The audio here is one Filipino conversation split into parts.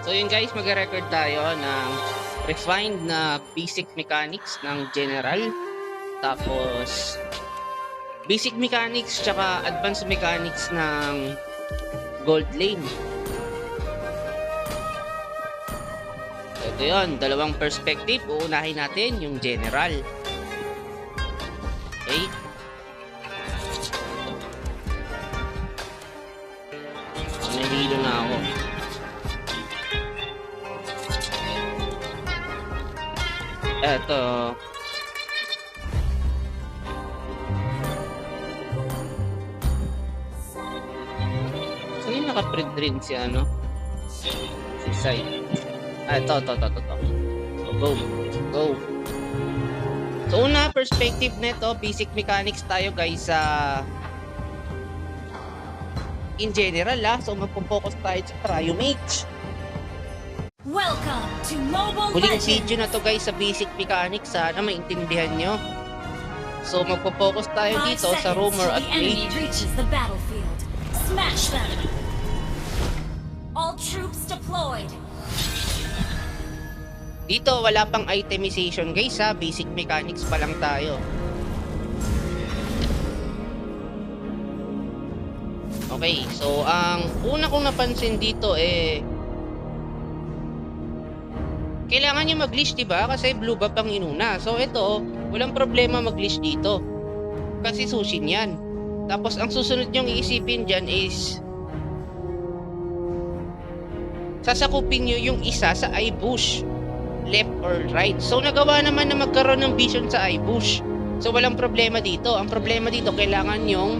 So yun guys, mag-record tayo ng refined na basic mechanics ng general. Tapos basic mechanics tsaka advanced mechanics ng gold lane. Ito yun, dalawang perspective. Uunahin natin yung general. Okay. Nahihilo na ako. Eto. Saan yung naka-print rin si ano? Si Sai. Ito. So, go. So, una, perspective nito, basic mechanics tayo guys sa in general So, magpo-focus tayo sa Triomage. Welcome to Mobile Huling Legends! video na to guys sa basic mechanics, sana maintindihan nyo. So magpo-focus tayo dito sa Roamer at Mage. Reaches the battlefield. Smash them! All troops deployed. Dito wala pang itemization guys ha, basic mechanics pa lang tayo. Okay, so ang una kong napansin dito kailangan nyo mag-leash, diba? Kasi blue buff ang inuna. So, ito, walang problema mag-leash dito. Kasi sushin yan. Tapos, ang susunod nyong iisipin dyan is sasakupin nyo yung isa sa eyebush. Left or right. So, nagawa naman na magkaroon ng vision sa eyebush. So, walang problema dito. Ang problema dito, kailangan yung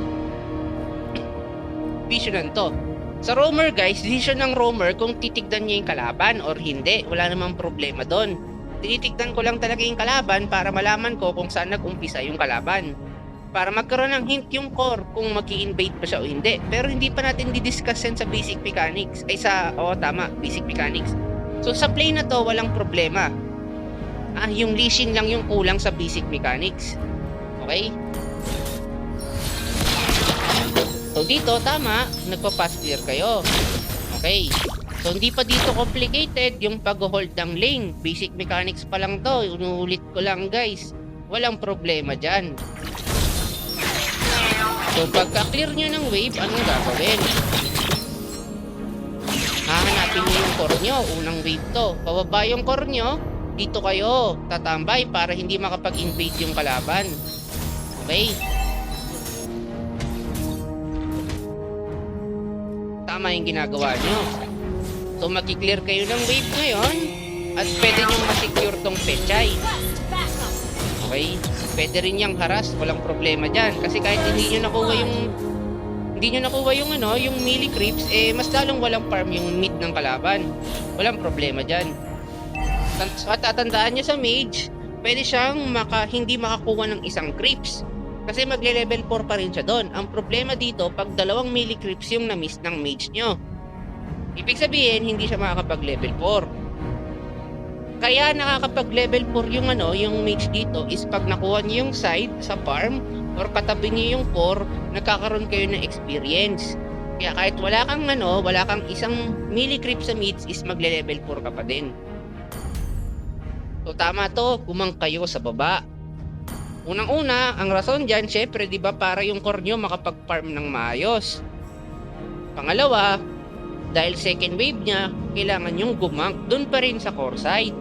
visionan to. Sa roamer guys, decision ng roamer kung titigdan niya yung kalaban or hindi. Wala namang problema doon. Tinitigdan ko lang talaga yung kalaban para malaman ko kung saan nag-umpisa yung kalaban. Para magkaroon ng hint yung core kung mag-i-invade pa siya o hindi. Pero hindi pa natin didiscuss yan sa basic mechanics. Basic mechanics. So sa play na to, walang problema. Yung leashing lang yung kulang sa basic mechanics. Okay? So dito, tama, nagpa-pass clear kayo. Okay. So hindi pa dito complicated yung pag-hold ng lane. Basic mechanics pa lang to. Inuulit ko lang guys. Walang problema dyan. So pagka-clear nyo ng wave, anong gagawin? Hahanapin nyo yung core nyo. Unang wave to. Pababa yung core nyo. Dito kayo tatambay para hindi makapag-invade yung kalaban. Okay. Tama yung ginagawa nyo. So makiklear kayo ng wave ngayon at pwede nyo masecure tong pechay. Okay? Pwede rin yung harass, walang problema dyan. Kasi kahit hindi nyo nakuha yung melee creeps, mas lalong walang farm yung mid ng kalaban. Walang problema dyan. At tatandaan nyo sa mage, pwede siyang hindi makakuha ng isang creeps. Kasi magle-level 4 pa rin siya doon. Ang problema dito, pag dalawang melee creeps yung na-miss ng mage nyo. Ibig sabihin, hindi siya makakapag-level 4. Kaya nakakapag-level 4 yung mage dito is pag nakuha niyo yung side sa farm or katabi niyo yung core, nagkakaroon kayo ng experience. Kaya kahit wala kang isang melee creep sa mids is magle-level 4 ka pa din. So tama to, gumang kayo sa baba. Unang-una, ang rason dyan, syempre, di ba, para yung core nyo makapag-farm ng maayos. Pangalawa, dahil second wave niya, kailangan yung gumang dun pa rin sa core side.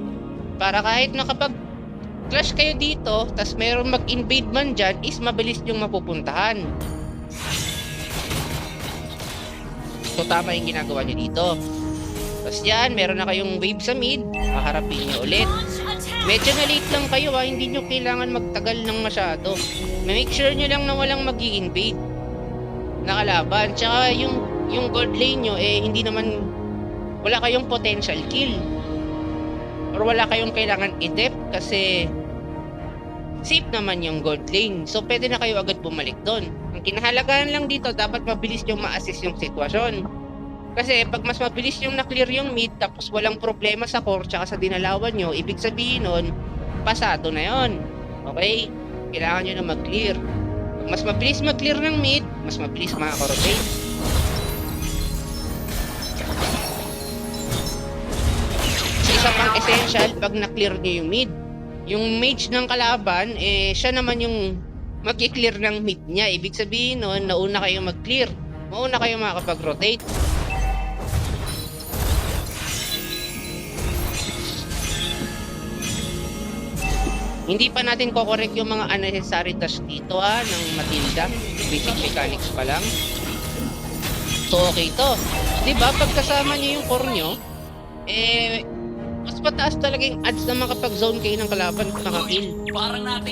Para kahit nakapag-clash kayo dito, tas meron mag-invade man dyan, is mabilis yung mapupuntahan. So, tama yung ginagawa nyo dito. Tapos yan, meron na kayong wave sa mid, haharapin nyo ulit. Medyo na-late lang kayo hindi nyo kailangan magtagal ng masyado. Make sure nyo lang na walang mag-i-invade na kalaban. Tsaka yung gold lane nyo, wala kayong potential kill. Or wala kayong kailangan i-dep kasi safe naman yung gold lane. So pwede na kayo agad bumalik doon. Ang kinahalagahan lang dito, dapat mabilis yung ma-assess yung sitwasyon. Kasi pag mas mabilis yung na-clear yung mid tapos walang problema sa core tsaka sa dinalawan nyo, ibig sabihin nun, pasado na yon. Okay? Kailangan nyo na mag-clear. Pag mas mabilis mag-clear ng mid, mas mabilis makaka-rotate. potential pag na-clear nyo yung mid. Yung mage ng kalaban, siya naman yung mag-clear ng mid niya. Ibig sabihin nun, nauna kayo mag-clear. Mauna kayo makakapag-rotate. Hindi pa natin kokorek yung mga unnecessary touch dito ng Matilda. Basic mechanics pa lang. So okay to. Diba pag kasama nyo yung core nyo, mas mataas talaga yung odds na makapag-zone kayo ng kalaban kung nakakill.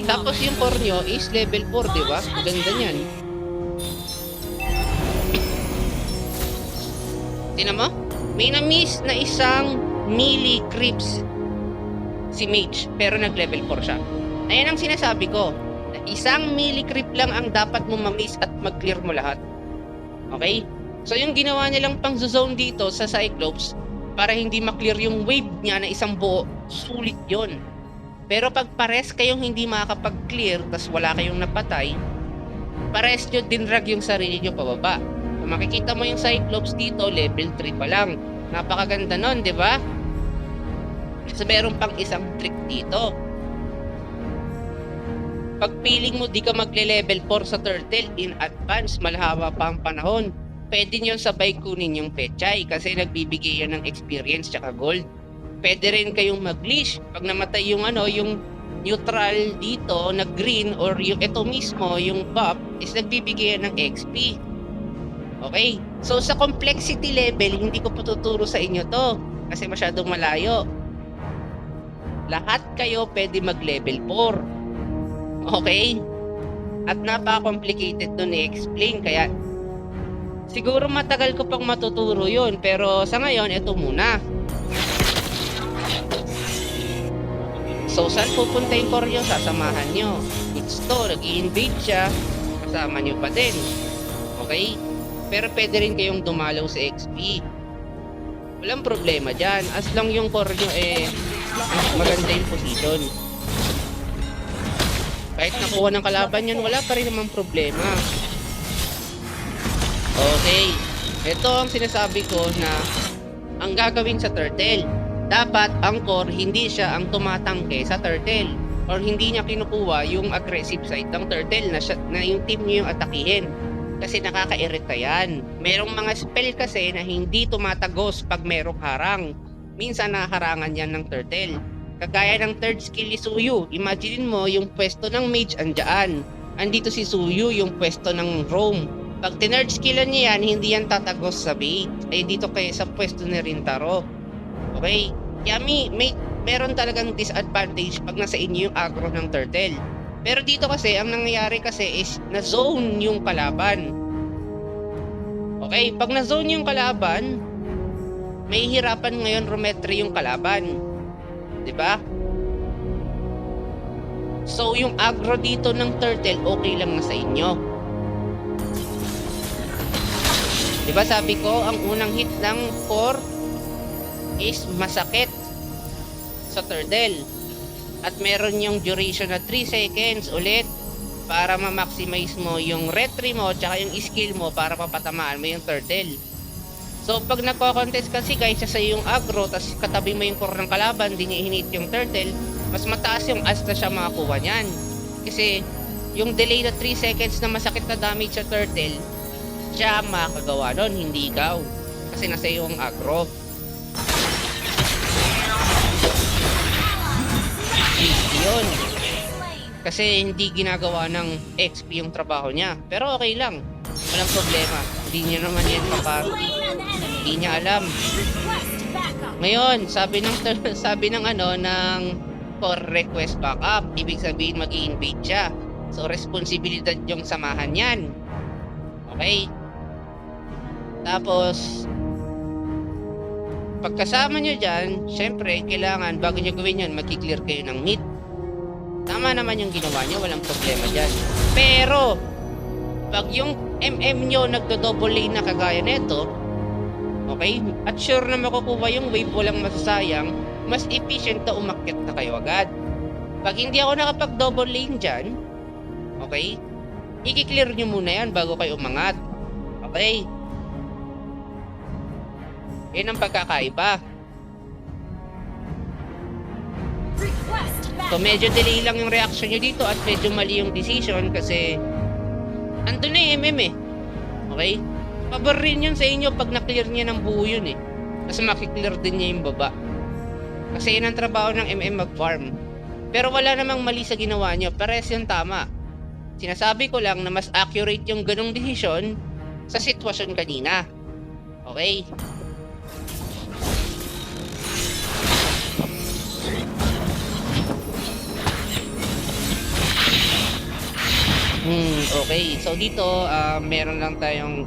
Tapos yung core nyo is level 4, diba? Ganda nyan. Tingnan mo? May na-miss na isang melee creeps si Mage, pero nag-level 4 siya. Ayan ang sinasabi ko. Isang melee creep lang ang dapat mo ma-miss at mag-clear mo lahat. Okay? So yung ginawa nilang pang-zone dito sa Cyclops, para hindi ma-clear yung wave niya na isang buo, sulit yon. Pero pag pares kayong hindi makakapag-clear, tas wala kayong napatay, pares nyo din drag yung sarili nyo pababa. So, makikita mo yung Cyclops dito, level 3 pa lang. Napakaganda nun, di ba? So meron pang isang trick dito. Pag feeling mo di ka magle-level 4 sa turtle in advance, malahaba pa ang panahon, pwede nyo sabay kunin yung pechay kasi nagbibigay yan ng experience tsaka gold. Pwede rin kayong mag-leash. Pag namatay yung yung neutral dito na green or yung ito mismo, yung buff, is nagbibigay yan ng XP. Okay? So sa complexity level, hindi ko patuturo sa inyo to kasi masyadong malayo. Lahat kayo pwede mag-level 4. Okay? At napaka-complicated to i-explain. Kaya, siguro matagal ko pang matuturo yun. Pero sa ngayon, ito muna. So, saan pupunta yung Koryo? Sasamahan nyo. It's to, nag-i-invade siya. Kasama nyo pa din. Okay? Pero pwede rin kayong dumalaw sa XP. Walang problema dyan. As long yung Koryo maganda yung position. Kahit nakuha ng kalaban yan, wala pa rin namang problema. Okay. Ito ang sinasabi ko na ang gagawin sa turtle. Dapat ang core hindi siya ang tumatangke sa turtle. Or hindi niya kinukuha yung aggressive side ng turtle na yung team niyo yung atakihin. Kasi nakaka-irita yan. Merong mga spell kasi na hindi tumatagos pag merong harang. Minsan naharangan yan ng turtle. Kagaya ng third skill ni Suyu. Imagine mo yung pwesto ng mage andyan. Andito si Suyu yung pwesto ng roam. Pag tinerd skillan niya yan, hindi yan tatagos sa bait. Ay dito kayo sa pwesto ni Rintaro. Okay? Kaya meron talagang disadvantage pag nasa inyo yung aggro ng turtle. Pero dito kasi, ang nangyayari kasi is na-zone yung kalaban. Okay? Pag na-zone yung kalaban, may hirapan ngayon rumetri yung kalaban. 'Di ba? So yung aggro dito ng turtle okay lang na sa inyo. 'Di ba sabi ko, ang unang hit ng core is masakit sa turtle. At meron yung duration na 3 seconds ulit para ma-maximize mo yung retry mo tsaka yung skill mo para papatamaan mo yung turtle. So pag nagko-contest kasi guys sa yung aggro tas katabi mo yung core ng kalaban, di niya hinit yung turtle, mas mataas yung odds na siya makakuha niyan. Kasi yung delay na 3 seconds na masakit na damage sa turtle, siya makakagawa nun, hindi ikaw. Kasi nasa iyo ang aggro. Easy yun. Kasi hindi ginagawa ng XP yung trabaho niya. Pero okay lang. Walang problema. Hindi niya naman yan hindi niya alam. Ngayon, sabi ng ng core request backup, ibig sabihin mag-i-invade siya. So responsibilidad yung samahan yan. Okay? Tapos pagkasama nyo dyan, syempre kailangan bago nyo gawin yan, mag-clear kayo ng mid. Tama naman yung ginawa nyo, walang problema dyan. Pero pag yung MM nyo nagdo-double lane na kagaya nito, okay, at sure na makukuha yung wave, walang masasayang, mas efficient na umakyat na kayo agad. Pag hindi ako nakapag-double lane dyan, okay, i-clear nyo muna yan bago kayo umangat. Okay? Yan ang pagkakaiba. So medyo delay lang yung reaction nyo dito at medyo mali yung decision kasi andun na yung MM eh. Okay? Pabor rin yun sa inyo pag na-clear niya ng buo yun eh. Kasi makiklear din niya yung baba. Kasi yun ang trabaho ng MM mag-farm. Pero wala namang mali sa ginawa nyo. Pares yung tama. Sinasabi ko lang na mas accurate yung ganong desisyon sa sitwasyon kanina. Okay? Okay. So dito, meron lang tayong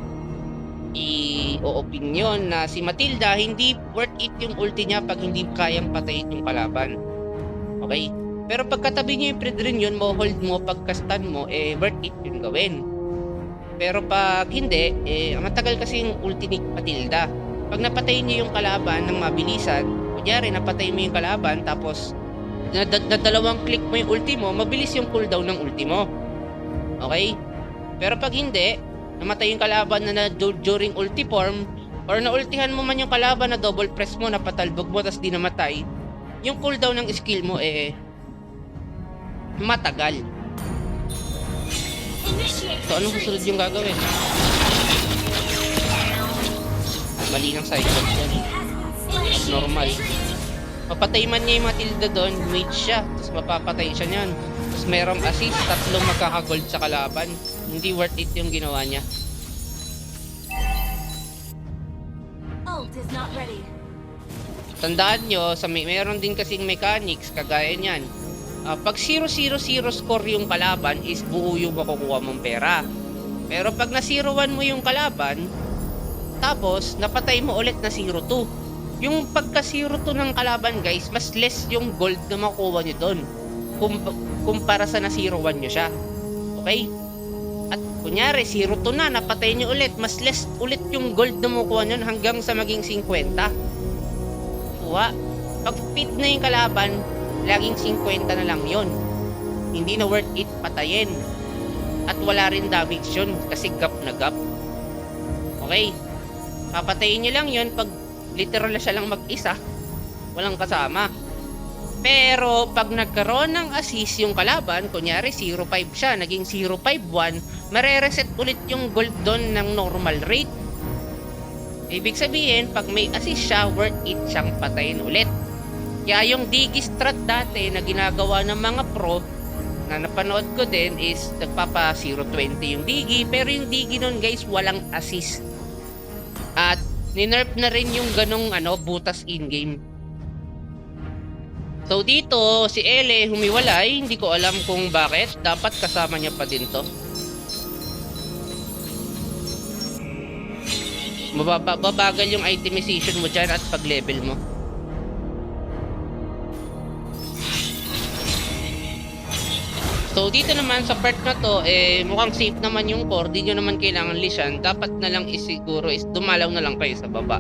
i-opinion na si Matilda hindi worth it yung ulti niya pag hindi kayang patayin yung kalaban. Okay? Pero pagkatabi niyo yung Predrin yun, mo-hold mo, pagkastan mo, worth it yung gawin. Pero pag hindi, matagal kasi yung ulti ni Matilda. Pag napatayin niyo yung kalaban ng mabilisan, kunyari napatay mo yung kalaban, tapos na dalawang click mo yung ulti mo, mabilis yung cooldown ng ulti mo. Okay? Pero pag hindi, namatay yung kalaban na during ulti form, or naultihan mo man yung kalaban na double press mo, napatalbog mo, tas di namatay, yung cooldown ng skill mo matagal. So anong susunod yung gagawin? Mali ng cyclops yan. Abnormal. Papatay man niya yung Matilda doon, mage siya, tapos mapapatay siya niyan. Tapos merong assist, tatlong magkakagold sa kalaban. Hindi worth it yung ginawa niya. Ult is not ready. Tandaan nyo, meron din kasing mechanics, kagaya niyan. Pag 0-0-0 score yung kalaban, is buo yung makukuha mong pera. Pero pag na-0-1 mo yung kalaban, tapos napatay mo ulit na 0-2. Yung pagka 0-2 ng kalaban guys, mas less yung gold na makukuha nyo doon. Kumpara sa na 0-1 nyo siya. Okay? At kunyari 0-2 na, napatay nyo ulit, mas less ulit yung gold na makukuha nyo hanggang sa maging 50. Kuha. Pag fit na yung kalaban, laging 50 na lang yon. Hindi na worth it patayin. At wala rin damage yun kasi gap na gap. Okay? Papatayin nyo lang yon pag literal na siya lang mag-isa. Walang kasama. Pero pag nagkaroon ng assist yung kalaban, kunyari 0-5 siya, naging 0-5-1, mare-reset ulit yung gold doon ng normal rate. Ibig sabihin, pag may assist siya, worth it siyang patayin ulit. Kaya yung Digi strat dati na ginagawa ng mga pro na napanood ko din is nagpapa 0-20 yung Digi, pero yung Digi nun guys walang assist. At ninerf na rin yung ganong butas in-game. So dito si Ele humiwalay, hindi ko alam kung bakit, dapat kasama niya pa din to. Mababagal yung itemization mo dyan at pag level mo. So dito naman sa part na to, mukhang safe naman yung core, di nyo naman kailangan lisan. Dapat na lang isiguro is dumalaw na lang kayo sa baba.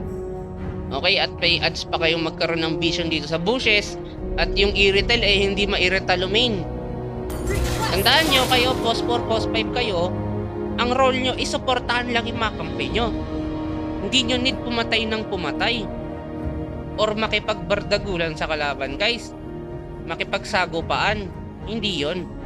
Okay, at may ads pa kayong magkaroon ng vision dito sa bushes. At yung irrital hindi ma-irritalomain. Tandaan nyo, kayo post 4, post 5 kayo, ang role nyo is supportahan lang yung mga kampi nyo. Hindi nyo need pumatay ng pumatay. Or makipagbardagulan sa kalaban guys. Makipagsagupaan. Hindi yon.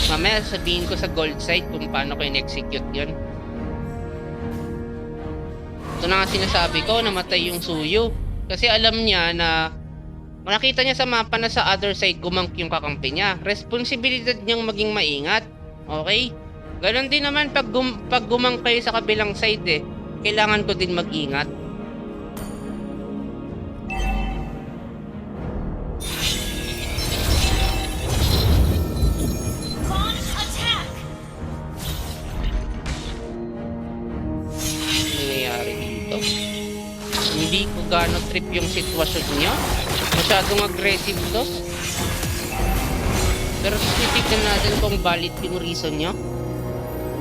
Mamaya sabihin ko sa gold side kung paano ko in-execute yun. Ito na nga sinasabi ko, namatay yung Suyu. Kasi alam niya na nakita niya sa mapa na sa other side gumank yung kakampi niya. Responsibilidad niyang maging maingat. Okay? Ganon din naman pag gumang kayo sa kabilang side kailangan ko din mag-ingat. Hindi ko gano'n trip yung sitwasyon niya. Masyadong aggressive to. Pero titignan natin kung valid yung reason niya.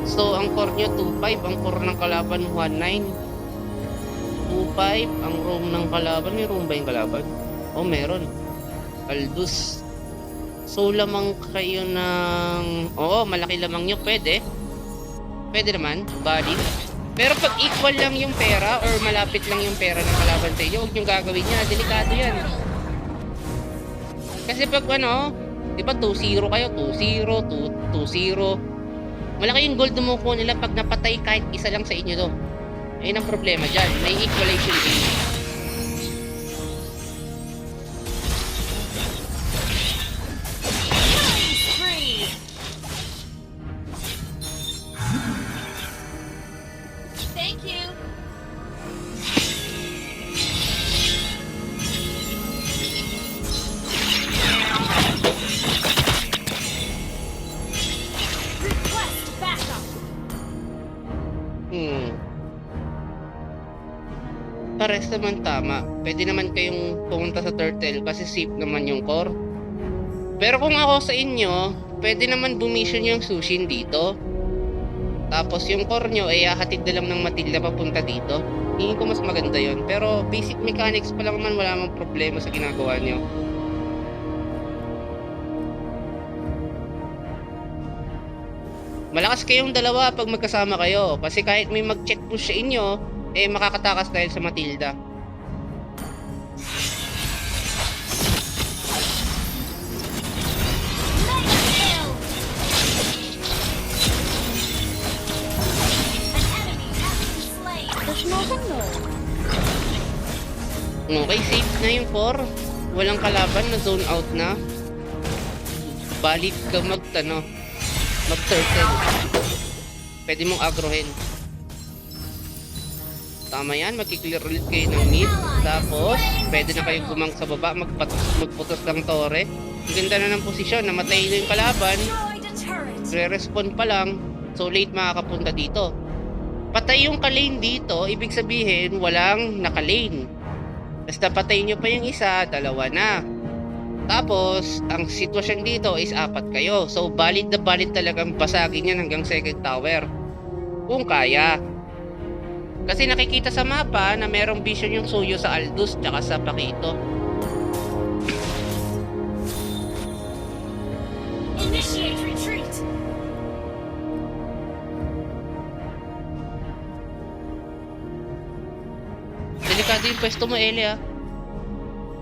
So, ang core niya 2-5. Ang core ng kalaban 1-9. 2-5. Ang roam ng kalaban. May roam ba yung kalaban? Oh, meron. Aldous. So, lamang kayo ng... Oo, malaki lamang nyo. Pwede. Pwede naman. Balik. Pero pag equal lang yung pera or malapit lang yung pera ng kalaban sa inyo, huwag nyo gagawin yan. Delikado yan. Kasi pag ano, di ba 2-0 kayo? 2-0, 2-0. Malaki yung gold mo po nila pag napatay kahit isa lang sa inyo to. Ayun ang problema dyan. May equalization game. Thank you. Request backup. Pares naman tama. Pwede naman kayong pumunta sa turtle kasi safe naman yung core. Pero kung ako sa inyo, pwede naman bumission yung Sushin dito. Tapos yung core nyo ay hahatid na lang ng Matilda papunta dito. Hingin ko mas maganda yon. Pero basic mechanics pa lang man, wala mang problema sa ginagawa nyo. Malakas kayong dalawa pag magkasama kayo. Kasi kahit may mag-check push sa inyo, eh makakatakas dahil sa Matilda. Mega kill. An enemy has been slain. Okay, safe na yung core. Walang kalaban na zone out na. Balik ka mag-turtle. Pwede mong agrohin. Tama yan, magkiklear ulit kayo ng mid. Tapos, pwede na kayo gumang sa baba, magputos ng tore. Ang ganda na ng posisyon, namatay na yung kalaban. Destroyed a turret. Re-respawn pa lang, so late makakapunta dito. Patay yung kalane dito, ibig sabihin, walang nakalane. Tapos napatay nyo pa yung isa, dalawa na. Tapos, ang sitwasyon dito is 4 kayo. So, valid na valid talagang basagin yan hanggang second tower. Kung kaya. Kasi nakikita sa mapa na merong vision yung Suyo sa Aldous tsaka sa Pakito. Initiate retreat. Delikado yung pwesto mo, Elia.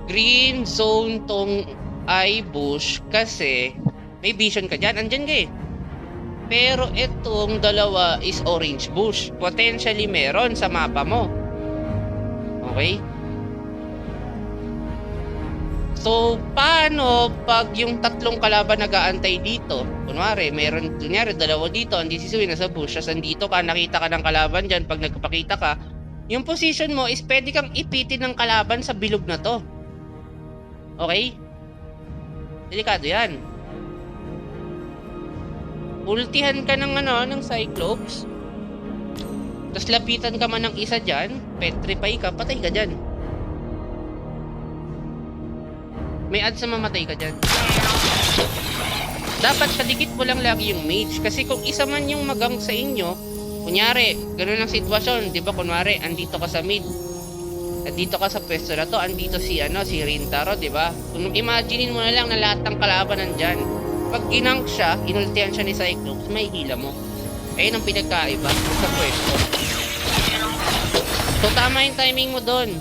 Green zone tong bush kasi may vision ka dyan. Andyan ka eh. Pero itong dalawa is orange bush. Potentially meron sa mapa mo. Okay? So, paano pag yung tatlong kalaban nag-aantay dito? Kunwari, dalawa dito, ang DCC nasa bush, as andito ka, nakita ka ng kalaban dyan, pag nagpapakita ka, yung position mo is pwede kang ipitin ng kalaban sa bilog na to. Okay? Delikado yan. Ultihan ka ng ng Cyclops. Tapos lapitan ka man ng isa dyan, petrify ka, patay ka dyan. May ads na mamatay ka dyan. Dapat sa dikit mo lang lagi yung mage. Kasi kung isa man yung magang sa inyo, kunyari, ganun ang sitwasyon, di ba? Kunwari, andito ka sa mid. At dito ka sa pwesto na to, andito si Rintaro, di ba? Kung imaginein mo na lang na lahat ng kalaban nandyan. Pag ginank siya, inultihan siya ni Cyclops, may hila mo. Ayun ang pinagkaiba sa pwesto. So tama yung timing mo doon.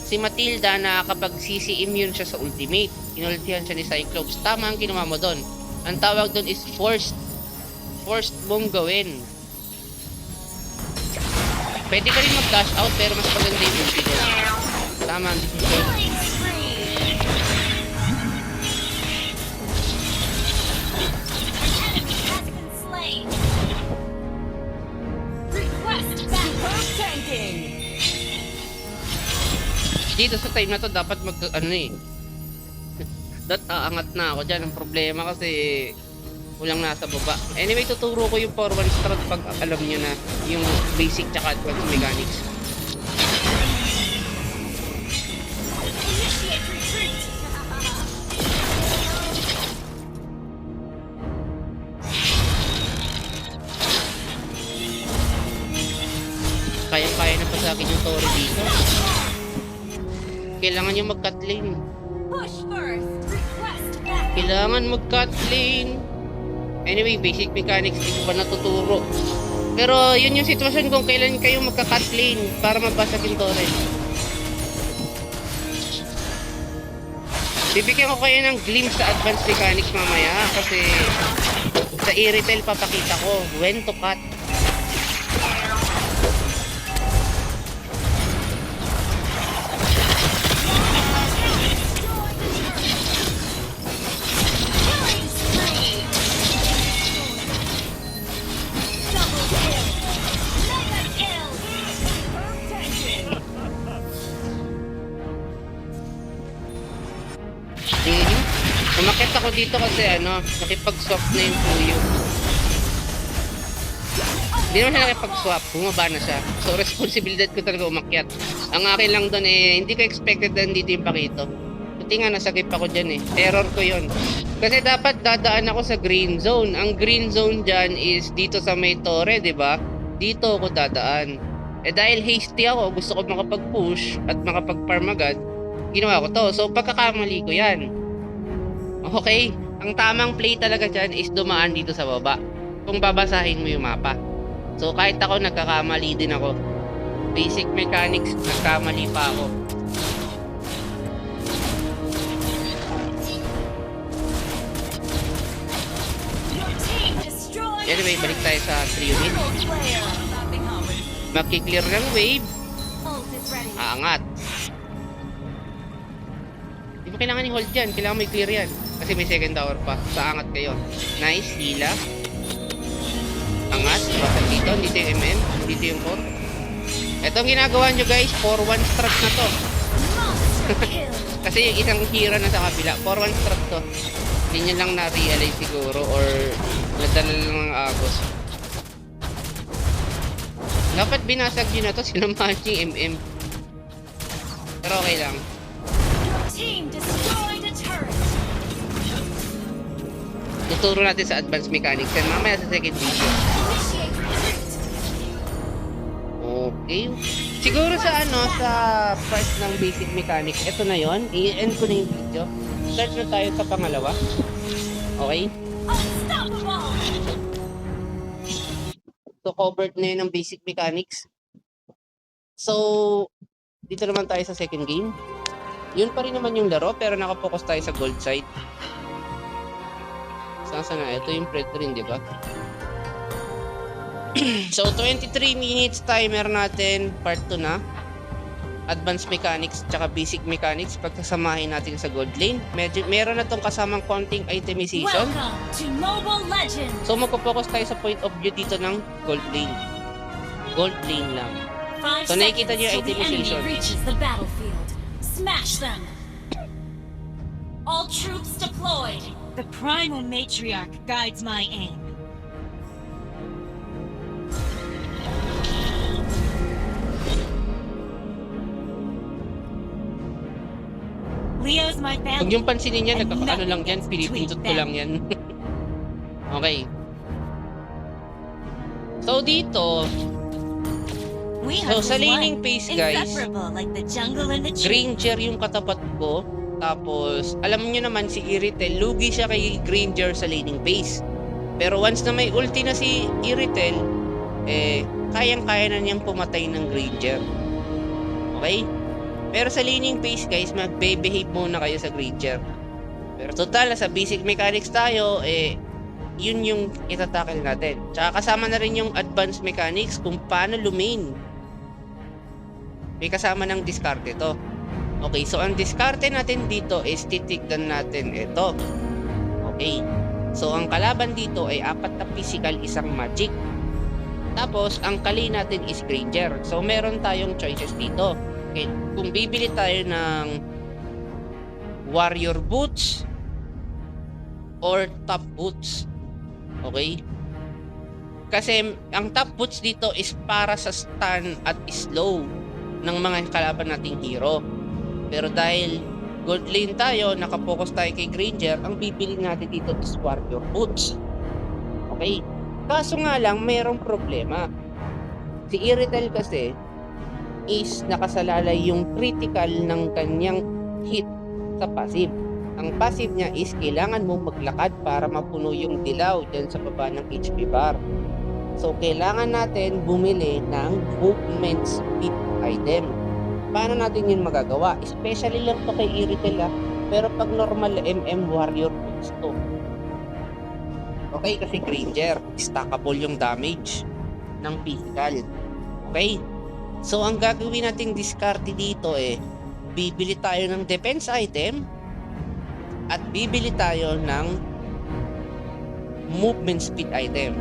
Si Matilda nakakapag-CC immune siya sa ultimate. Inultihan siya ni Cyclops. Tama ang ginawa mo doon. Ang tawag doon is forced. Forced mong gawin. Pwede ka rin mag-dash out pero mas maganda yung ulti doon. Tama ang decision. Killing spree. An enemy has been slain. Request backup. Tanking. Dito sa time na to dapat aangat na ako dyan. Ang problema kasi walang nasa baba. Anyway, tuturo ko yung 4-1 strat pag alam nyo na yung basic tsaka advanced mechanics. Initiate retreat. Kaya na pa sa akin yung Tori dito. Kailangan nyo mag-cut lane. Push first. Kailangan mag-cut lane. Anyway, basic mechanics di ko pa natuturo. Pero yun yung sitwasyon kung kailan kayo magka-cut lane para mabasag yung torrent. Bibigyan ko kayo ng glimpse sa advanced mechanics mamaya kasi sa e-retail papakita ko when to cut. Killing spree. Double kill. Mega kill. Superb tanking. Umakit ako dito kasi nakipag-swap na yung Puyo. Hindi naman siya nakipag-swap, bumaba na siya. So responsibilidad ko talaga umakyat. Ang akin lang doon hindi ko expected na dito yung Pakito. Buti nga nasagip ako dyan Error ko yon. Kasi dapat dadaan ako sa green zone. Ang green zone dyan is dito sa may torre, di ba? Dito ako dadaan. Dahil hasty ako, gusto ko makapag-push at makapag-farm agad, ginawa ko to. So pagkakamali ko yan. Okay? Ang tamang play talaga dyan is dumaan dito sa baba. Kung babasahin mo yung mapa. So kahit ako nagkakamali din ako. Basic mechanics, nagkamali pa ako. Your team destroyed. Anyway, balik tayo sa 3 unit. Triple player. Makiklear ng wave, Ult is ready. aangat. Di mo kailangan i-hold dyan, kailangan may clear yan. Kasi may second tower pa, sa angat kayo. Nice, hila. Angat, bakit dito, dito yung MM, dito yung core. Ito ang ginagawa nyo guys, 4-1 strat na to. Monster kill. Kasi yung isang hero na sa kabila, 4-1 strat to. Hindi nyo lang na-realize siguro or nadala lang ng agos. Dapat binasag nyo na to, sinamahan yung MM. Pero okay lang. Your team destroyed a turret. Tuturo natin sa advanced mechanics and mamaya sa second video. Initiate retreat. Okay. Siguro sa sa part ng basic mechanics, ito na yon. I-end ko na yung video. Start na tayo sa pangalawa. Okay? Unstoppable. So, covered na yun ng basic mechanics. So, dito naman tayo sa second game. Yun pa rin naman yung laro, pero nakapokus tayo sa gold side. Saan na? Ito yung Pred rin, di ba? So, 23 minutes timer natin. Part 2 na. Advanced mechanics tsaka basic mechanics. Pagkasamahin natin sa gold lane. Meron na tong kasamang konting itemization. Welcome to Mobile Legends. So, magpo-focus tayo sa point of view dito ng gold lane. Gold lane lang. 5 So, nakikita niyo yung seconds till the enemy itemization. reaches the battlefield. Smash them. All troops deployed. The primal matriarch guides my aim. Leo's my Huwag family. yung pansinin yan, And nagkakaano lang yan, nothing gets pinipindot between ko lang yan. Okay. So dito, We so are sa laning one, phase guys, inseparable like the jungle and the tree. Granger yung katapat ko. Tapos, alam niyo naman si Iritel, lugi siya kay Granger sa laning phase. Pero once na may ulti na si Iritel, kayang-kaya na niyang pumatay ng Granger. Okay? Pero sa laning phase guys, magbe-behave muna kayo sa Granger. Pero total, sa basic mechanics tayo, yun yung itatakil natin. Tsaka kasama na rin yung advanced mechanics kung paano lumain. May kasama ng diskarte to. Okay, so ang diskarte natin dito is titignan natin ito. Okay. So ang kalaban dito ay 4 na physical, 1 magic. Tapos ang kali natin is Granger. So meron tayong choices dito. Okay, kung bibili tayo ng warrior boots or top boots. Okay? Kasi ang top boots dito is para sa stun at slow ng mga kalaban nating hero. Pero dahil gold lane tayo, nakapokus tayo kay Granger, ang bibili natin dito is warrior boots. Okay? Kaso nga lang, mayroong problema. Si Iritel kasi is nakasalalay yung critical ng kanyang hit sa passive. ang passive niya is kailangan mong maglakad para mapuno yung dilaw dyan sa baba ng HP bar. So, kailangan natin bumili ng movement speed item. Paano natin yun magagawa? Especially lang to kay Iritel pero pag normal MM warrior boots to. Okay, kasi Granger, stackable yung damage ng physical. Okay? So, ang gagawin nating discard dito bibili tayo ng defense item at bibili tayo ng movement speed item.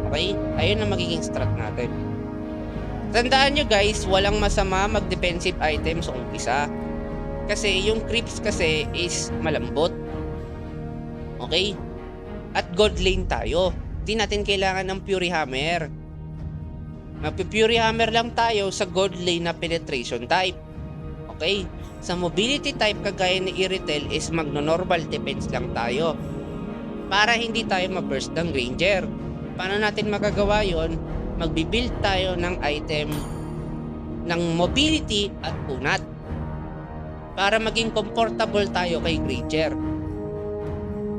Okay? Ayun ang magiging strat natin. Tandaan nyo guys, walang masama mag-defensive item sa umpisa. Kasi yung creeps kasi is malambot. Okay? At gold lane tayo. Hindi natin kailangan ng Fury Hammer. Magpi-Fury Hammer lang tayo sa gold lane na penetration type. Okay? Sa mobility type kagaya ni Iritel is magno-normal defense lang tayo. Para hindi tayo ma-burst ng Granger. Paano natin magagawa yon? Magbibuild tayo ng item ng mobility at kunat. Para maging comfortable tayo kay Granger.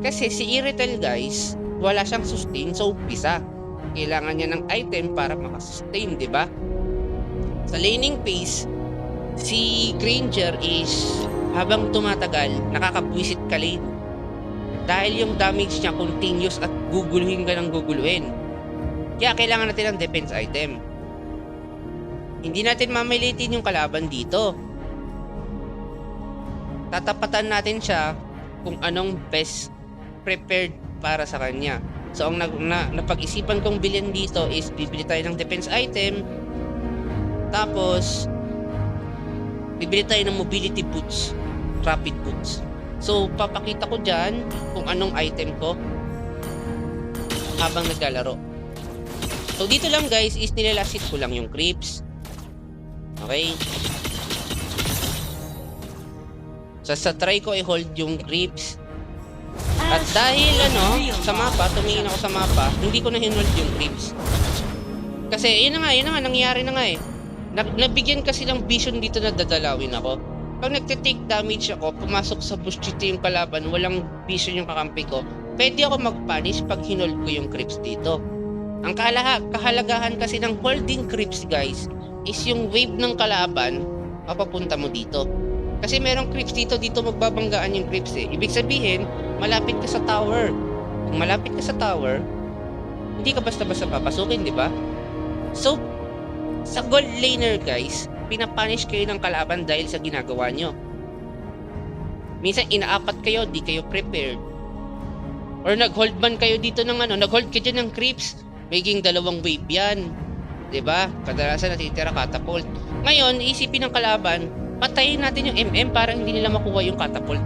Kasi si Iritel guys, wala siyang sustain sa umpisa. Kailangan niya ng item para makasustain, di ba? Sa laning phase, si Granger is habang tumatagal, nakakabwisit ka lane. Dahil yung damage niya continuous at guguluhin ka ng guguluhin. Kaya kailangan natin ng defense item. Hindi natin mamilitin yung kalaban dito. Tatapatan natin siya kung anong best prepared para sa kanya. So ang napag-isipan kong bilhin dito is bibili tayo ng defense item. Tapos bibili tayo ng mobility boots, rapid boots. So papakita ko dyan kung anong item ko habang naglalaro. So dito lang guys is nilalasit ko lang yung creeps. Okay? So sa try ko i-hold yung creeps. At dahil sa mapa, tumingin ako sa mapa, hindi ko na hinold yung creeps. Kasi yun na nga, nangyari na nga Nabigyan kasi ng vision dito na dadalawin ako. Pag nagte-take damage ako, pumasok sa bush dito yung kalaban, walang vision yung kakampi ko, pwede ako mag-punish pag hinold ko yung creeps dito. Ang kahalagahan kasi ng holding creeps guys, is yung wave ng kalaban, mapapunta mo dito. Kasi merong creeps dito magbabanggaan yung creeps Ibig sabihin, malapit ka sa tower. Kung malapit ka sa tower, hindi ka basta-basta papasukin, di ba? So, sa gold laner guys, pinapunish kayo ng kalaban dahil sa ginagawa nyo. Minsan inaapat kayo, di kayo prepared. Or nag-hold man kayo dito ng nag-hold kayo dyan ng creeps, magiging dalawang wave yan. di ba? Kadalasan natitira catapult. Ngayon, isipin ng kalaban, patayin natin yung MM para hindi nila makuha yung catapult.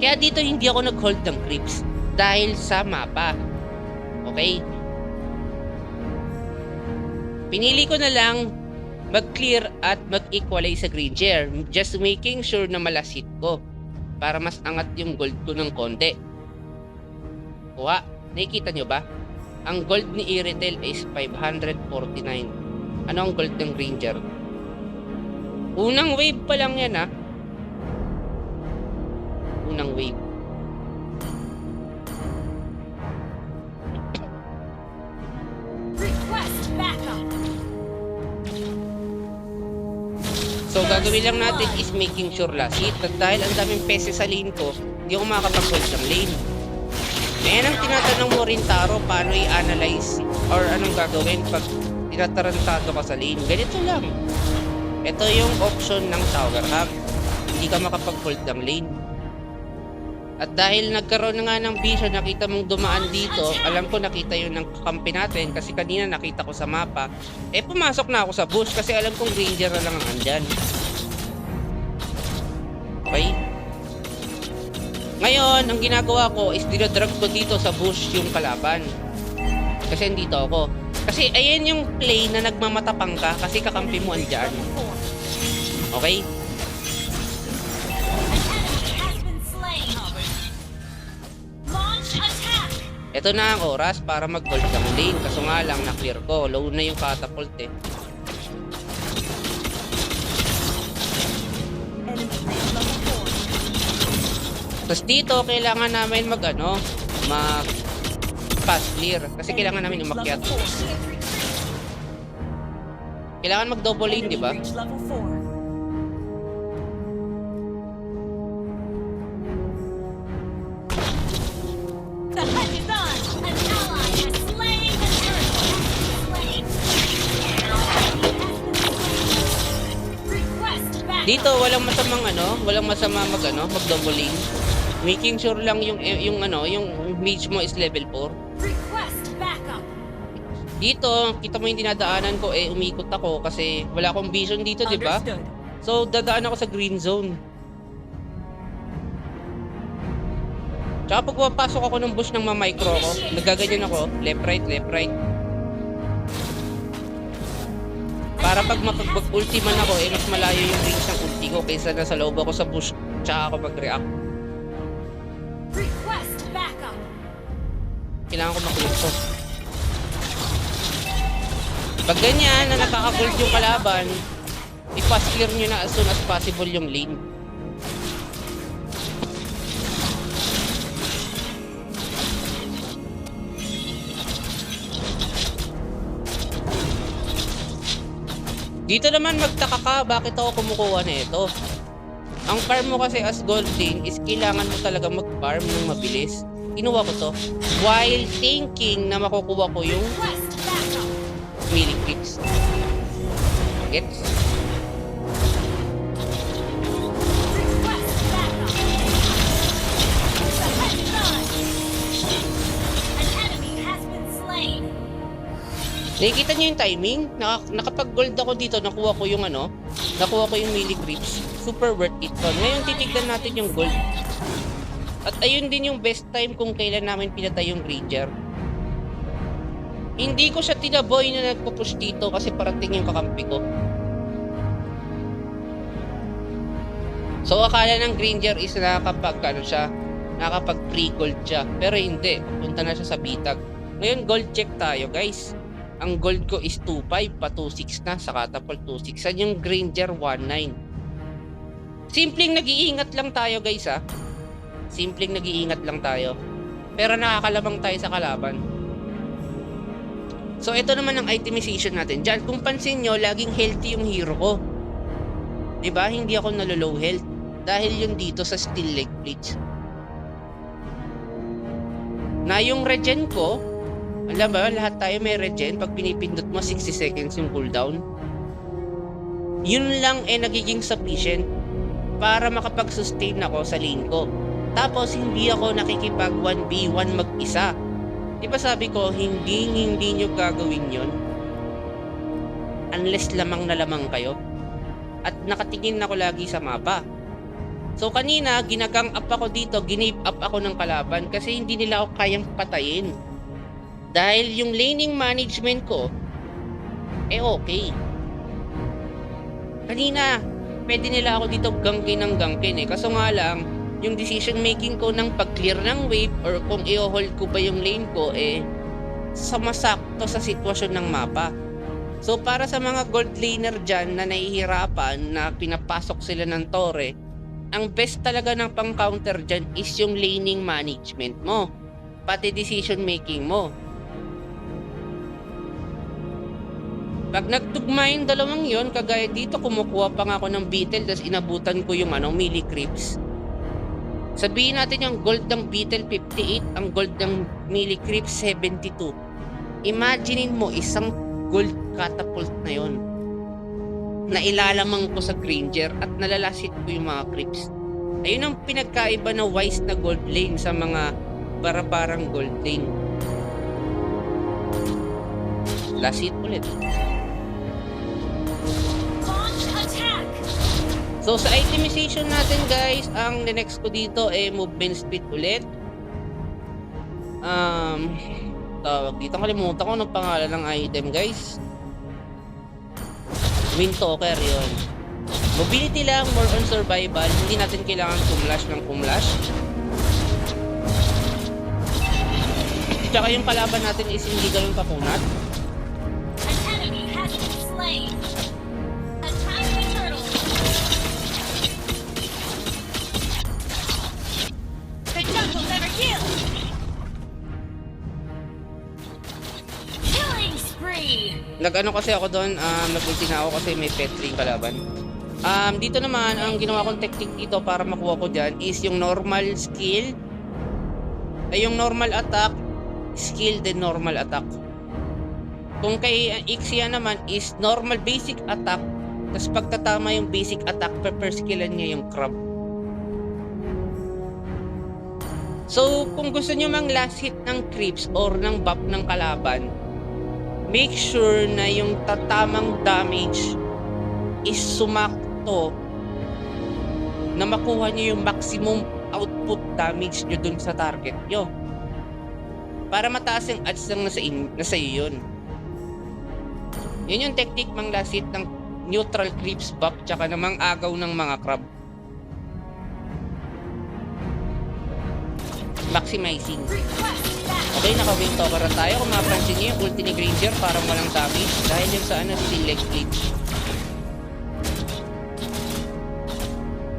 Kaya dito hindi ako nag-hold ng creeps dahil sa mapa. Okay? Pinili ko na lang mag-clear at mag-equalize sa Granger, just making sure na malasit ko para mas angat yung gold ko ng konti. Kuha, nakikita nyo ba? Ang gold ni Iritel is 549. Ano ang gold ng Granger? Unang wave pa lang yan, ha? Unang wave. Request backup. So, gagawin lang natin is making sure lasit. At dahil ang daming peses sa lane ko, hindi ako makakapag-hold ng lane. Ngayon ang tinatanong mo rin, Taro, paano i-analyze or anong gagawin pag tinatarantado ka sa lane? Ganito lang. Ito yung option ng tower hack. Hindi ka makapag-hold ng lane. At dahil nagkaroon na nga ng vision, nakita mong dumaan dito, alam ko nakita yun ng kakampi natin kasi kanina nakita ko sa mapa. Pumasok na ako sa bush kasi alam kong Granger na lang ang andyan. Okay? Ngayon, ang ginagawa ko is dinadrag ko dito sa bush yung kalaban. Kasi andito ako. Kasi ayan yung play na nagmamatapang ka kasi kakampi mo andyan. Okay? Ito na ang oras para mag-hold ng lane. Kaso nga lang, na-clear ko. Low na yung catapult Tapos dito, kailangan namin mag pass clear. Kasi kailangan namin umakyat. Kailangan mag double lane, di ba? Reach level 4. The hunt is on! An ally has slain the turtle. Request back. Dito, walang masamang walang masama mag double lane. Making sure lang yung mage mo is level 4. Request backup. Dito, kita mo yung dinadaanan ko, umikot ako kasi wala akong vision dito, di ba? Understood. So, dadaan ako sa green zone. Tsaka pag papasok ako ng bush ng ma-micro ko, nagaganyan ako, left, right. Para pag makapag-ulti man ako, mas malayo yung range ng ulti ko kaysa nasa loob ako sa bush, tsaka ako mag-react. Request backup. Kailangan ko makulit to. Pag ganyan na nakaka-gold yung kalaban, i-pass clear nyo na as soon as possible yung lane. Dito naman magtaka ka, bakit ako kumukuha na ito? Ang farm mo kasi as gold lane is kailangan mo talaga mag-farm ng mabilis. Kinuha ko to while thinking na makukuha ko yung Request backup. melee creeps. Gets? Request backup. The hunt is on. An enemy has been slain. Nakikita niyo yung timing? Nakapag-gold ako dito, nakuha ko yung melee creeps. Super worth it to. Ngayon titignan natin yung gold. At ayun din yung best time kung kailan namin pinatay yung Ranger. Hindi ko siya tinaboy na nagpo-push dito kasi parating yung kakampi ko. So akala ng Ranger is nakakapag pre-gold siya. Pero hindi, papunta na siya sa bitag. Ngayon gold check tayo guys. Ang gold ko is 2.5 pa 2.6 na sa catapult 2.6. Saan yung Ranger 1.9? Simpleng nag-iingat lang tayo guys ha. Simpleng nag-iingat lang tayo. Pero nakakalabang tayo sa kalaban. So ito naman ang itemization natin. Diyan kung pansin nyo, laging healthy yung hero ko. 'Di ba? Hindi ako nalo-low health dahil yun dito sa steel leg plates. Na yung regen ko, alam ba, lahat tayo may regen. Pag pinipindot mo 60 seconds yung cooldown. Yun lang nagiging sufficient para makapag-sustain ako sa lane ko. Tapos hindi ako nakikipag 1v1 mag-isa. Di ba sabi ko, hindi nyo gagawin yon unless lamang na lamang kayo. At nakatingin ako lagi sa mapa. So kanina, ginagang up ako dito, ginave up ako ng kalaban kasi hindi nila ako kayang patayin. Dahil yung laning management ko, okay. Kanina, pwede nila ako dito gangkin ng gangkin Kaso nga lang, yung decision making ko ng pag-clear ng wave or kung i-hold ko ba yung lane ko samasakto sa sitwasyon ng mapa. So para sa mga gold laner dyan na nahihirapan na pinapasok sila ng tore, ang best talaga ng pang-counter dyan is yung laning management mo. Pati decision making mo. Pag nagtugma yung dalawang yon, kagaya dito kumukuha pa nga ako ng beetle tapos inabutan ko yung melee creeps. Sabihin natin yung gold ng beetle 58, ang gold ng melee creeps 72. Imaginein mo isang gold catapult na yon na ilalamang ko sa Granger at nalalasit ko yung mga creeps. Ayun ang pinagkaiba na wise na gold lane sa mga barabarang gold lane. Lasit ulit. Launch attack. So sa itemization natin guys, ang next ko dito movement speed ulit. Tawag dito, kalimutan ko ng pangalan ng item guys. Windtalker yun. Mobility lang, more on survival. Hindi natin kailangan kumlash ng kumlash. Tsaka yung kalaban natin is hindi ganun kakunat. An enemy has been slain. Attack the turtle. Nag-ano kasi ako doon, nag-ulti na ako kasi may pet ring kalaban. Dito naman, ang ginawa kong technique dito para makuha ko dyan is yung normal skill, ay yung normal attack, skill, then normal attack. Kung kay Ixia naman is normal basic attack, tapos pagtatama yung basic attack, per-skillan niya yung crab. So, kung gusto nyo mang last hit ng creeps or ng buff ng kalaban, make sure na yung tatamang damage is sumakto na makuha nyo yung maximum output damage nyo dun sa target nyo. Para mataas yung odds lang nasa iyo yun. Yun yung technique mang last hit ng neutral creeps buff tsaka namang agaw ng mga crab. Maximizing. Okay, naka-wave tower na tayo. Kung mapansin niyo yung ulti ni Granger parang walang damage dahil yung sa ano, still leg glitch.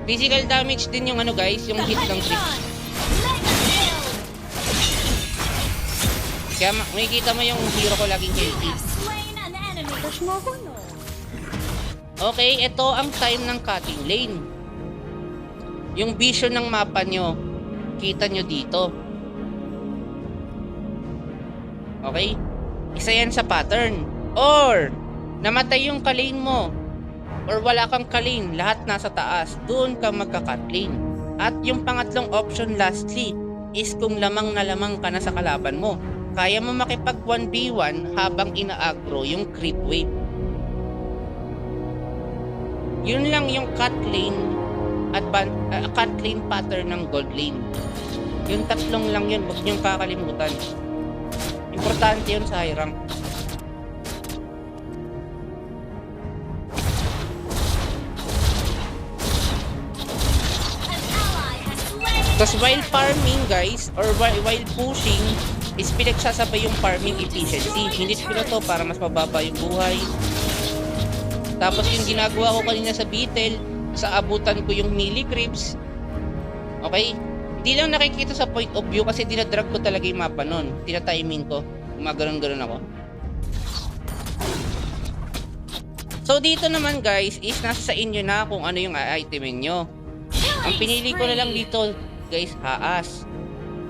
Physical damage din yung ano guys, yung hit ng creep. Kaya makikita mo yung hero ko laging healthy. Okay, ito ang time ng cutting lane. Yung vision ng mapa nyo, kita nyo dito. Okay? Isa yan sa pattern. Or, namatay yung kalane mo. Or wala kang kalane, lahat nasa taas. Doon ka magka-cut lane. At yung pangatlong option lastly, is kung lamang na lamang ka na sa kalaban mo. Kaya mo makipag 1v1 habang ina-aggro yung creep wave. Yun lang yung cut lane pattern ng gold lane. Yung tatlong lang yun, huwag niyong kakalimutan. Importante yun sa high rank. Tapos while farming guys, or while pushing, is pinagsasabay yung farming efficiency. Hindi ko na to para mas mababa yung buhay. Tapos yung ginagawa ko kanina sa Beetle, sa abutan ko yung melee creeps. Okay? Hindi lang nakikita sa point of view kasi dinadrag ko talaga yung mapa nun. Tina-timing ko. Gumaganon-ganon ako. So dito naman guys, is nasa sa inyo na kung ano yung i-itemin nyo. Ang pinili ko na lang dito guys, haas.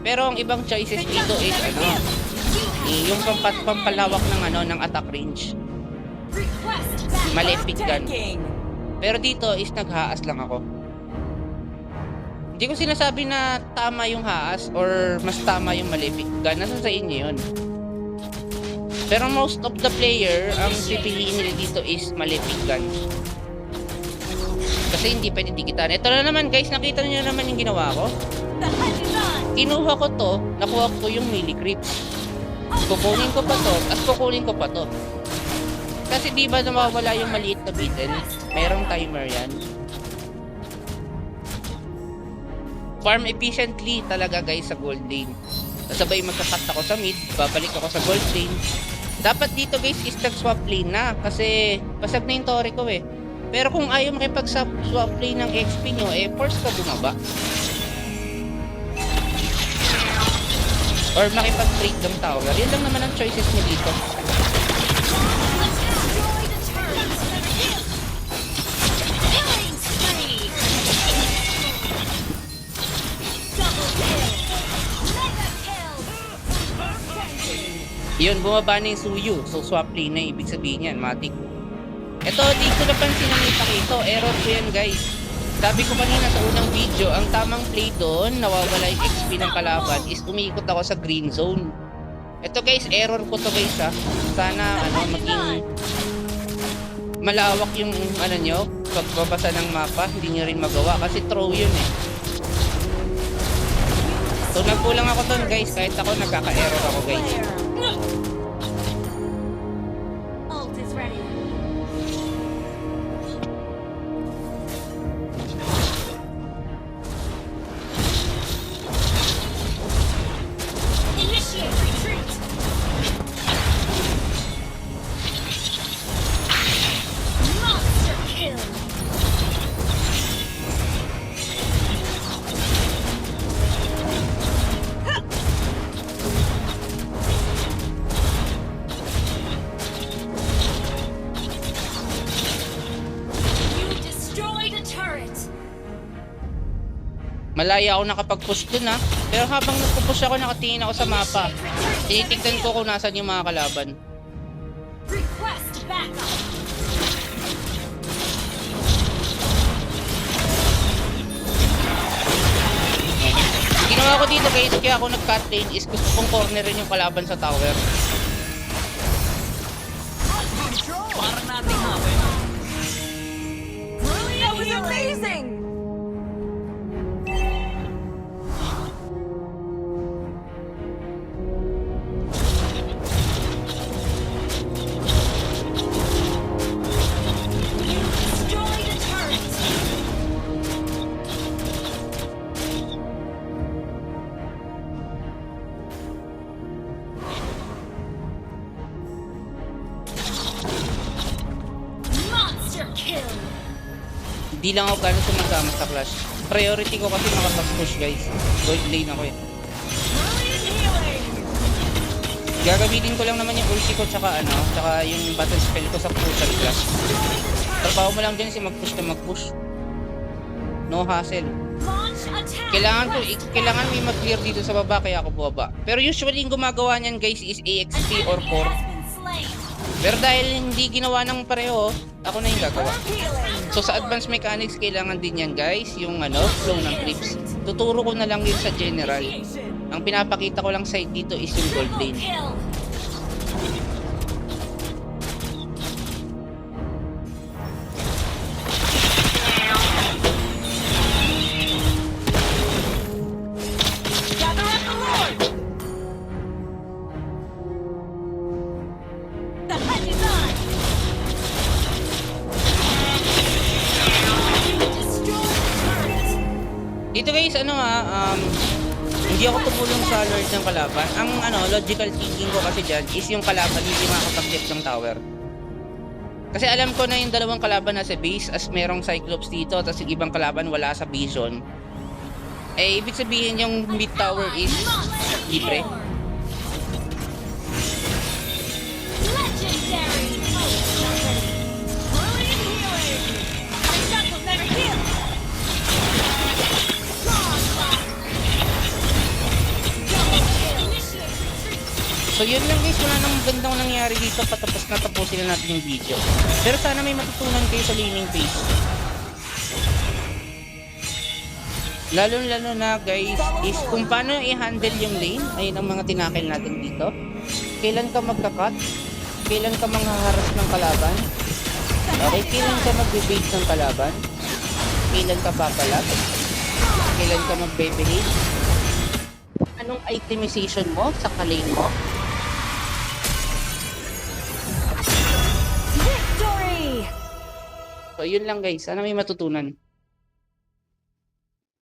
Pero ang ibang choices dito is ano, yung pampalawak ng ano, ng attack range. Malefic gun. Pero dito is naghaas lang ako. Hindi ko sinasabi na tama yung haas or mas tama yung malefic gun. Nasa sa inyo yun. Pero most of the player, ang pipiliin nila dito is malefic gun. Kasi hindi pwede dikitan. Ito na naman guys, nakita niyo naman yung ginawa ko. Kinuha ko to, nakuha ko yung melee creeps. Kukunin ko pa to, at kukunin ko pa to. Kasi di ba nawawala yung maliit na beetle? Merong timer yan. Farm efficiently talaga guys sa gold lane. Sabay magkakat ako sa mid, babalik ako sa gold lane. Dapat dito guys is nag-swap lane na kasi basag na yung tori ko eh. Pero kung ayaw makipag-swap lane ng XP nyo, eh force ka bumaba. Or makipag-trade ng tower. Yan lang naman ang choices nyo dito. Yun, bumaba na yung Suyu. So, swap lane na ibig sabihin yan, matik. Ito, di ko napansin ang ito. Error ko yan, guys. Sabi ko kanina sa unang video, ang tamang play doon, nawawala yung XP ng kalaban, is umikot ako sa green zone. Ito, guys, error ko to, guys, ha. Sana, maging malawak yung, nyo, pagbabasa ng mapa, hindi nyo rin magawa. Kasi throw yun, eh. So, nagkulang ako doon, guys. Kahit ako, nagkaka-error ako, guys. Ult is ready. Initiate retreat. Monster kill. Malaya ako nakapag-push dun ha. Pero habang nagpo-push ako, nakatingin ako sa mapa. Tinitignan ko kung nasan yung mga kalaban. Request backup. Ginawa ko dito guys, kaya ako nag-cut lane is gusto kong cornerin yung kalaban sa tower. That was amazing. Destroy the turret. Monster kill. Hindi lang ako gano'n sumasama sa clash. Priority ko kasi makapag-push guys. Gold lane ako eh. Brilliant healing. Gagamitin ko lang naman yung ulti ko tsaka yung battle spell ko sa crucial clash. Trabaho mo lang dyan si mag-push na mag-push. No hassle. Launch attack. Kailangan may mag-clear dito sa baba kaya ako bumaba. Pero usually yung gumagawa niyan guys is AXP or core. Has been slain. Pero dahil hindi ginawa ng pareho, ako na yung gagawa. Healing. So sa advanced mechanics kailangan din yan guys, yung flow ng creeps. Tuturo ko na lang yun sa general. Ang pinapakita ko lang sa dito is yung gold Triple lane. kill. Gather up the Lord. The hunt is on. Destroy the turret. Dito guys, hindi ako tumulong sa lord ng kalaban. Ang logical thinking ko kasi dyan is yung kalaban hindi makakapag-tip ng tower. Kasi alam ko na yung dalawang kalaban nasa base as merong Cyclops dito tapos yung ibang kalaban wala sa vision. Eh, ibig sabihin yung mid tower is Monster libre. kill. Legendary. Brilliant healing. My shot will never heal. Onslaught. Double kill. Initiate retreat. So yun lang guys, wala nang gandang nangyari dito patapos na tapusin na natin yung video. Pero sana may matutunan kayo sa laning phase. Lalo na guys is kung paano i-handle yung lane. Ayun ang mga tinakil natin dito. Kailan ka magka-cut, kailan ka manghaharas ng kalaban, okay, kailan ka magbe-bait ng kalaban, kailan ka papalat, kailan ka magbe-behave, anong itemization mo sa kalane mo. Victory. So yun lang guys, sana may matutunan.